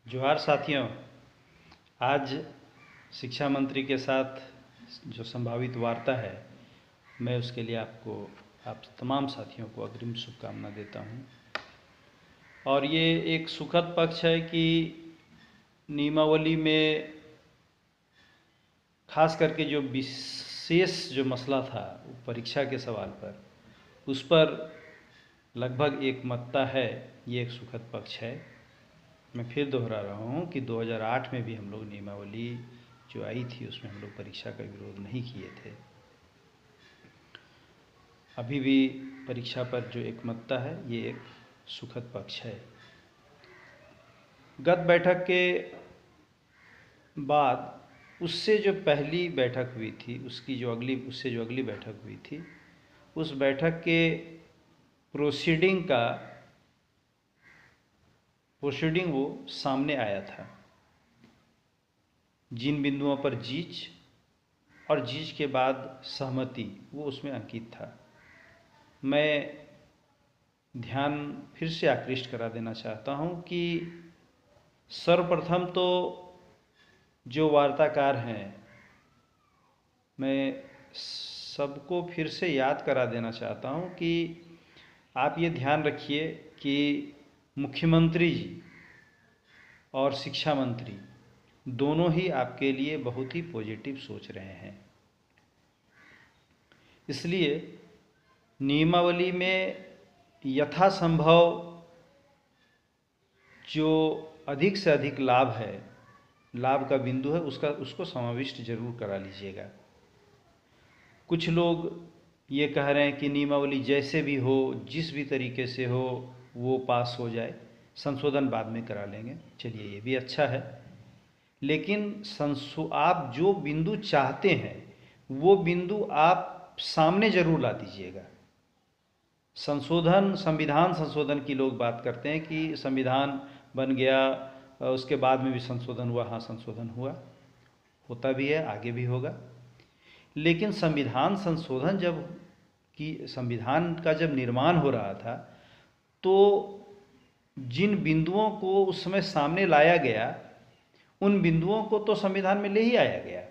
जोहार साथियों। आज शिक्षा मंत्री के साथ जो संभावित वार्ता है, मैं उसके लिए आप तमाम साथियों को अग्रिम शुभकामना देता हूं। और ये एक सुखद पक्ष है कि नियमावली में खास करके जो विशेष जो मसला था परीक्षा के सवाल पर, उस पर लगभग एकमतता है। ये एक सुखद पक्ष है। मैं फिर दोहरा रहा हूँ कि 2008 में भी हम लोग नियमावली जो आई थी उसमें हम लोग परीक्षा का विरोध नहीं किए थे। अभी भी परीक्षा पर जो एकमतता है, ये एक सुखद पक्ष है। गत बैठक के बाद उससे जो पहली बैठक हुई थी, उससे जो अगली बैठक हुई थी, उस बैठक के प्रोसीडिंग वो सामने आया था। जिन बिंदुओं पर जीच और जीच के बाद सहमति, वो उसमें अंकित था। मैं ध्यान फिर से आकृष्ट करा देना चाहता हूँ कि सर्वप्रथम तो जो वार्ताकार हैं, मैं सबको फिर से याद करा देना चाहता हूँ कि आप ये ध्यान रखिए कि मुख्यमंत्री जी और शिक्षा मंत्री दोनों ही आपके लिए बहुत ही पॉजिटिव सोच रहे हैं। इसलिए नियमावली में यथासंभव जो अधिक से अधिक लाभ का बिंदु है, उसको समाविष्ट जरूर करा लीजिएगा। कुछ लोग ये कह रहे हैं कि नियमावली जैसे भी हो, जिस भी तरीके से हो, वो पास हो जाए, संशोधन बाद में करा लेंगे। चलिए, ये भी अच्छा है, लेकिन आप जो बिंदु चाहते हैं वो बिंदु आप सामने जरूर ला दीजिएगा। संविधान संशोधन की लोग बात करते हैं कि संविधान बन गया, उसके बाद में भी संशोधन हुआ। हाँ, संशोधन होता भी है, आगे भी होगा। लेकिन संविधान का जब निर्माण हो रहा था, तो जिन बिंदुओं को उस समय सामने लाया गया, उन बिंदुओं को तो संविधान में ले ही आया गया।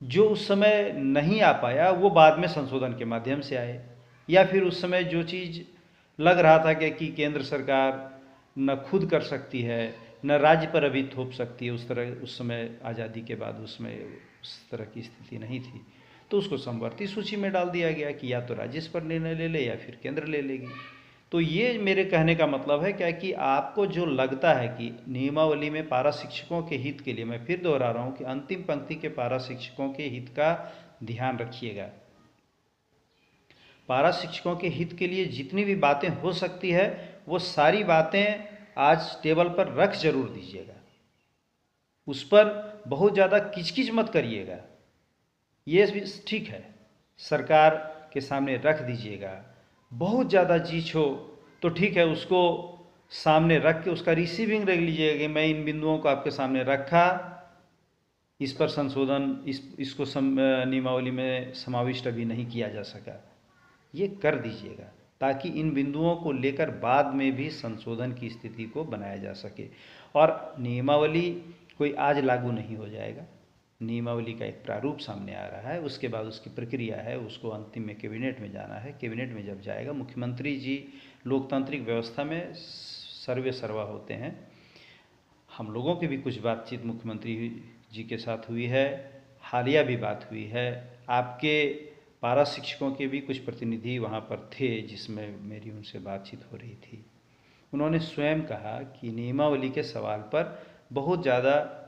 जो उस समय नहीं आ पाया, वो बाद में संशोधन के माध्यम से आए। या फिर उस समय जो चीज़ लग रहा था कि केंद्र सरकार न खुद कर सकती है, न राज्य पर अभी थोप सकती है, उस समय आज़ादी के बाद उसमें उस तरह की स्थिति नहीं थी, तो उसको समवर्ती सूची में डाल दिया गया कि या तो राज्य इस पर निर्णय ले ले या फिर केंद्र ले लेगी। तो ये मेरे कहने का मतलब है क्या कि आपको जो लगता है कि नियमावली में पारा शिक्षकों के हित के लिए, मैं फिर दोहरा रहा हूँ कि अंतिम पंक्ति के पारा शिक्षकों के हित का ध्यान रखिएगा। पारा शिक्षकों के हित के लिए जितनी भी बातें हो सकती है, वो सारी बातें आज टेबल पर रख जरूर दीजिएगा। उस पर बहुत ज़्यादा किचकिच मत करिएगा। ये भी ठीक है, सरकार के सामने रख दीजिएगा। बहुत ज़्यादा जीच हो तो ठीक है, उसको सामने रख के उसका रिसीविंग रख लीजिएगा कि मैं इन बिंदुओं को आपके सामने रखा, इस पर संशोधन, इसको नियमावली में समाविष्ट अभी नहीं किया जा सका। ये कर दीजिएगा ताकि इन बिंदुओं को लेकर बाद में भी संशोधन की स्थिति को बनाया जा सके। और नियमावली कोई आज लागू नहीं हो जाएगा। नियमावली का एक प्रारूप सामने आ रहा है, उसके बाद उसकी प्रक्रिया है, उसको अंतिम में कैबिनेट में जाना है। कैबिनेट में जब जाएगा, मुख्यमंत्री जी लोकतांत्रिक व्यवस्था में सर्वे सर्वा होते हैं। हम लोगों की भी कुछ बातचीत मुख्यमंत्री जी के साथ हुई है, हालिया भी बात हुई है। आपके पारा शिक्षकों के भी कुछ प्रतिनिधि वहाँ पर थे जिसमें मेरी उनसे बातचीत हो रही थी। उन्होंने स्वयं कहा कि नियमावली के सवाल पर बहुत ज़्यादा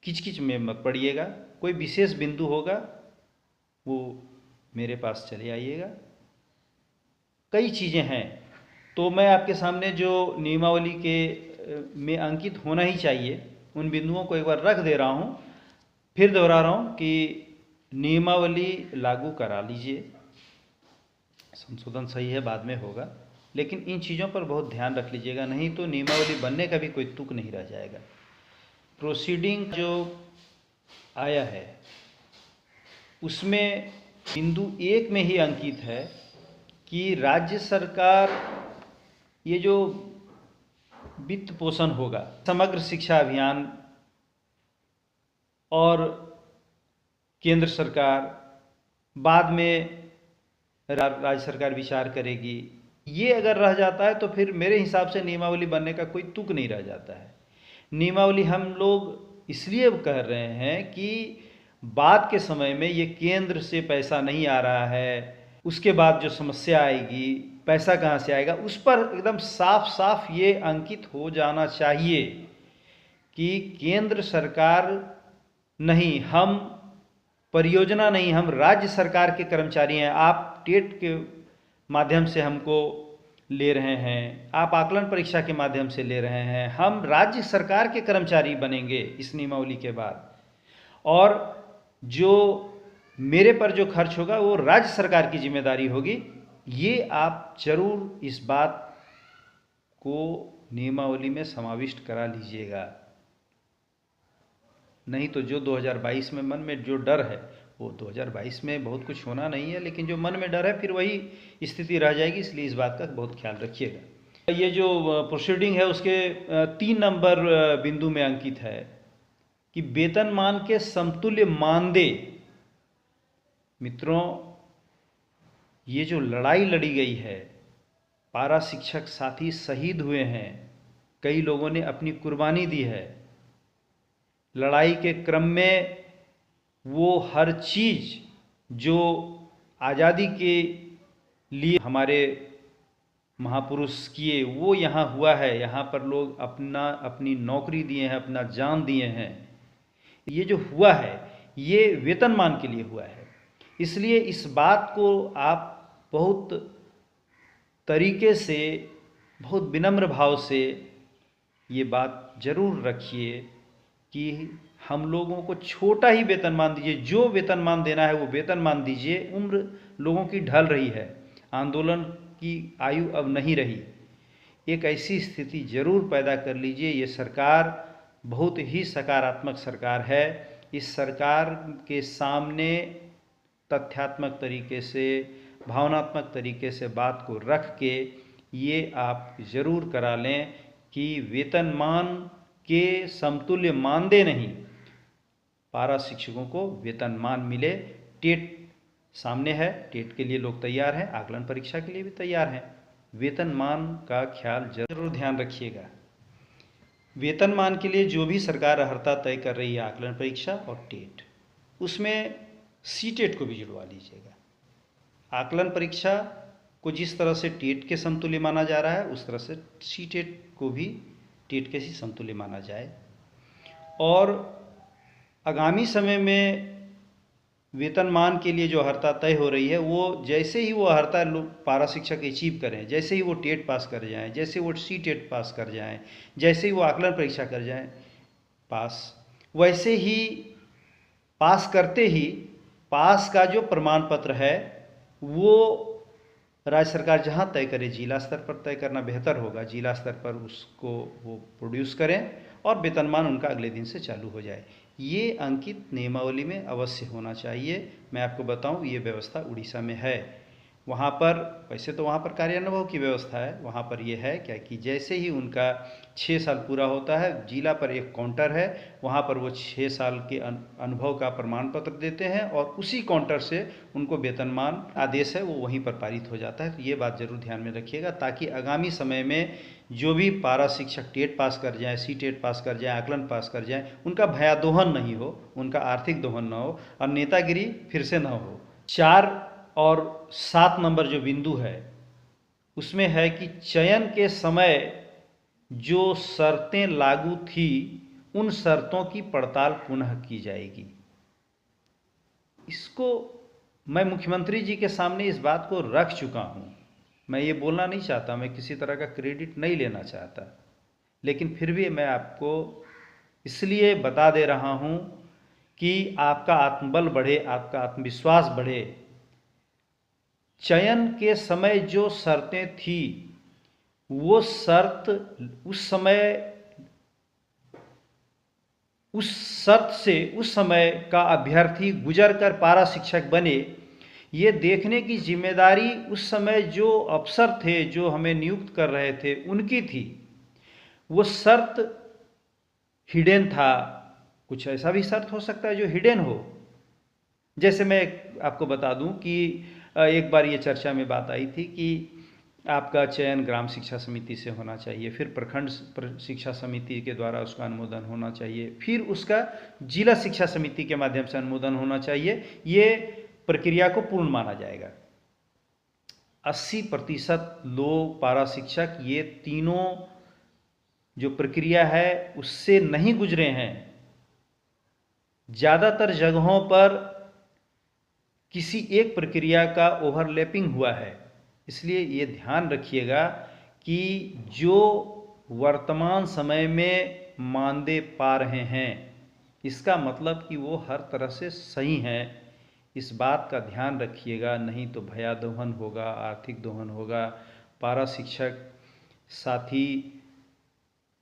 किचकिच में मत पड़िएगा। कोई विशेष बिंदु होगा वो मेरे पास चले आइएगा। कई चीज़ें हैं, तो मैं आपके सामने जो नियमावली के में अंकित होना ही चाहिए, उन बिंदुओं को एक बार रख दे रहा हूँ। फिर दोहरा रहा हूँ कि नियमावली लागू करा लीजिए। संशोधन सही है, बाद में होगा, लेकिन इन चीज़ों पर बहुत ध्यान रख लीजिएगा, नहीं तो नियमावली बनने का भी कोई तुक नहीं रह जाएगा। प्रोसीडिंग जो आया है उसमें बिंदु 1 में ही अंकित है कि राज्य सरकार ये जो वित्त पोषण होगा। समग्र शिक्षा अभियान और केंद्र सरकार, बाद में राज्य सरकार विचार करेगी। ये अगर रह जाता है तो फिर मेरे हिसाब से नियमावली बनने का कोई तुक नहीं रह जाता है। नियमावली हम लोग इसलिए कह रहे हैं कि बाद के समय में ये केंद्र से पैसा नहीं आ रहा है, उसके बाद जो समस्या आएगी, पैसा कहाँ से आएगा, उस पर एकदम साफ साफ ये अंकित हो जाना चाहिए कि केंद्र सरकार नहीं, हम परियोजना नहीं, हम राज्य सरकार के कर्मचारी हैं। आप टेट के माध्यम से हमको ले रहे हैं, आप आकलन परीक्षा के माध्यम से ले रहे हैं, हम राज्य सरकार के कर्मचारी बनेंगे इस नियमावली के बाद, और जो मेरे पर जो खर्च होगा वो राज्य सरकार की जिम्मेदारी होगी। ये आप जरूर इस बात को नियमावली में समाविष्ट करा लीजिएगा, नहीं तो जो 2022 में मन में जो डर है वो 2022 में बहुत कुछ होना नहीं है, लेकिन जो मन में डर है फिर वही स्थिति रह जाएगी। इसलिए इस बात का बहुत ख्याल रखिएगा। ये जो प्रोसीडिंग है उसके 3 नंबर बिंदु में अंकित है कि वेतनमान के समतुल्य मानदेय। मित्रों, ये जो लड़ाई लड़ी गई है, पारा शिक्षक साथी शहीद हुए हैं, कई लोगों ने अपनी कुर्बानी दी है। लड़ाई के क्रम में वो हर चीज़ जो आज़ादी के लिए हमारे महापुरुष किए वो यहाँ हुआ है। यहाँ पर लोग अपनी नौकरी दिए हैं, अपना जान दिए हैं। ये जो हुआ है ये वेतनमान के लिए हुआ है। इसलिए इस बात को आप बहुत तरीके से, बहुत विनम्र भाव से ये बात जरूर रखिए कि हम लोगों को छोटा ही वेतनमान दीजिए। जो वेतनमान देना है वो वेतनमान दीजिए। उम्र लोगों की ढल रही है, आंदोलन की आयु अब नहीं रही। एक ऐसी स्थिति जरूर पैदा कर लीजिए। ये सरकार बहुत ही सकारात्मक सरकार है। इस सरकार के सामने तथ्यात्मक तरीके से, भावनात्मक तरीके से बात को रख के ये आप ज़रूर करा लें कि वेतनमान के समतुल्य मानदेय नहीं, पारा शिक्षकों को वेतनमान मिले। टेट सामने है, टेट के लिए लोग तैयार हैं, आकलन परीक्षा के लिए भी तैयार हैं। वेतनमान का ख्याल जरूर ध्यान रखिएगा। वेतनमान के लिए जो भी सरकार अर्हता तय कर रही है, आकलन परीक्षा और टेट, उसमें सीटेट को भी जुड़वा लीजिएगा। आकलन परीक्षा को जिस तरह से टेट के समतुल्य माना जा रहा है, उस तरह से सीटेट को भी टेट के ही समतुल्य माना जाए। और आगामी समय में वेतनमान के लिए जो अर्हता तय हो रही है, वो जैसे ही वो अर्हता पारा शिक्षक अचीव करें, जैसे ही वो टेट पास कर जाएं, जैसे वो सीटेट पास कर जाएं, जैसे ही वो आकलन परीक्षा कर जाएं पास, वैसे ही पास करते ही पास का जो प्रमाण पत्र है वो राज्य सरकार जहाँ तय करे, जिला स्तर पर तय करना बेहतर होगा, जिला स्तर पर उसको वो प्रोड्यूस करें और वेतनमान उनका अगले दिन से चालू हो जाए। ये अंकित नियमावली में अवश्य होना चाहिए। मैं आपको बताऊं, ये व्यवस्था उड़ीसा में है। वहाँ पर वैसे तो वहाँ पर कार्यानुभव की व्यवस्था है, वहाँ पर ये है क्या कि जैसे ही उनका 6 साल पूरा होता है, जिला पर एक काउंटर है, वहाँ पर वो 6 साल के अनुभव का प्रमाण पत्र देते हैं और उसी काउंटर से उनको वेतनमान आदेश है वो वहीं पर पारित हो जाता है। तो ये बात जरूर ध्यान में रखिएगा, ताकि आगामी समय में जो भी पारा शिक्षक टेट पास कर जाएँ, सीटेट पास कर जाएँ, आकलन पास कर जाएँ, उनका भयादोहन नहीं हो, उनका आर्थिक दोहन न हो और नेतागिरी फिर से न हो। 4 और 7 नंबर जो बिंदु है उसमें है कि चयन के समय जो शर्तें लागू थी उन शर्तों की पड़ताल पुनः की जाएगी। इसको मैं मुख्यमंत्री जी के सामने इस बात को रख चुका हूँ। मैं ये बोलना नहीं चाहता, मैं किसी तरह का क्रेडिट नहीं लेना चाहता, लेकिन फिर भी मैं आपको इसलिए बता दे रहा हूँ कि आपका आत्मबल बढ़े, आपका आत्मविश्वास बढ़े। चयन के समय जो शर्तें थी वो शर्त उस शर्त से उस समय का अभ्यर्थी गुजर कर पारा शिक्षक बने, ये देखने की जिम्मेदारी उस समय जो अफसर थे, जो हमें नियुक्त कर रहे थे, उनकी थी। वो शर्त हिडन था, कुछ ऐसा भी शर्त हो सकता है जो हिडन हो। जैसे मैं आपको बता दूं कि एक बार ये चर्चा में बात आई थी कि आपका चयन ग्राम शिक्षा समिति से होना चाहिए, फिर प्रखंड शिक्षा समिति के द्वारा उसका अनुमोदन होना चाहिए, फिर उसका जिला शिक्षा समिति के माध्यम से अनुमोदन होना चाहिए। ये प्रक्रिया को पूर्ण माना जाएगा। 80% लोग पारा शिक्षक ये तीनों जो प्रक्रिया है उससे नहीं गुजरे हैं। ज़्यादातर जगहों पर किसी एक प्रक्रिया का ओवरलैपिंग हुआ है। इसलिए ये ध्यान रखिएगा कि जो वर्तमान समय में मानदेय पा रहे हैं इसका मतलब कि वो हर तरह से सही हैं। इस बात का ध्यान रखिएगा, नहीं तो भया दोहन होगा, आर्थिक दोहन होगा। पारा शिक्षक साथी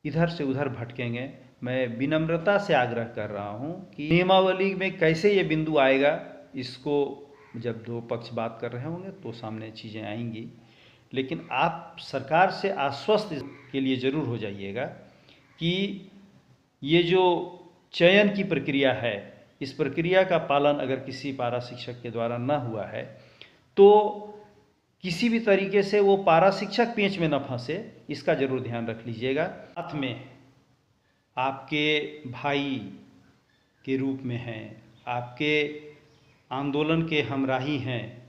इधर से उधर भटकेंगे। मैं विनम्रता से आग्रह कर रहा हूँ कि नियमावली में कैसे ये बिंदु आएगा, इसको जब दो पक्ष बात कर रहे होंगे तो सामने चीज़ें आएंगी। लेकिन आप सरकार से आश्वस्त के लिए ज़रूर हो जाइएगा कि ये जो चयन की प्रक्रिया है, इस प्रक्रिया का पालन अगर किसी पारा शिक्षक के द्वारा न हुआ है तो किसी भी तरीके से वो पारा शिक्षक पेंच में न फंसे, इसका जरूर ध्यान रख लीजिएगा। साथ में आपके भाई के रूप में हैं, आपके आंदोलन के हमराही हैं,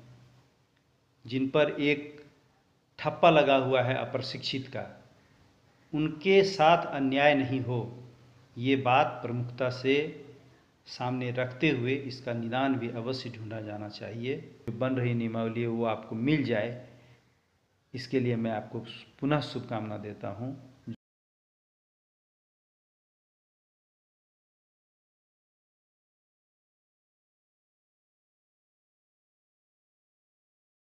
जिन पर एक ठप्पा लगा हुआ है अप्रशिक्षित का, उनके साथ अन्याय नहीं हो, ये बात प्रमुखता से सामने रखते हुए इसका निदान भी अवश्य ढूंढा जाना चाहिए। जो बन रही नियमावली वो आपको मिल जाए, इसके लिए मैं आपको पुनः शुभकामना देता हूँ।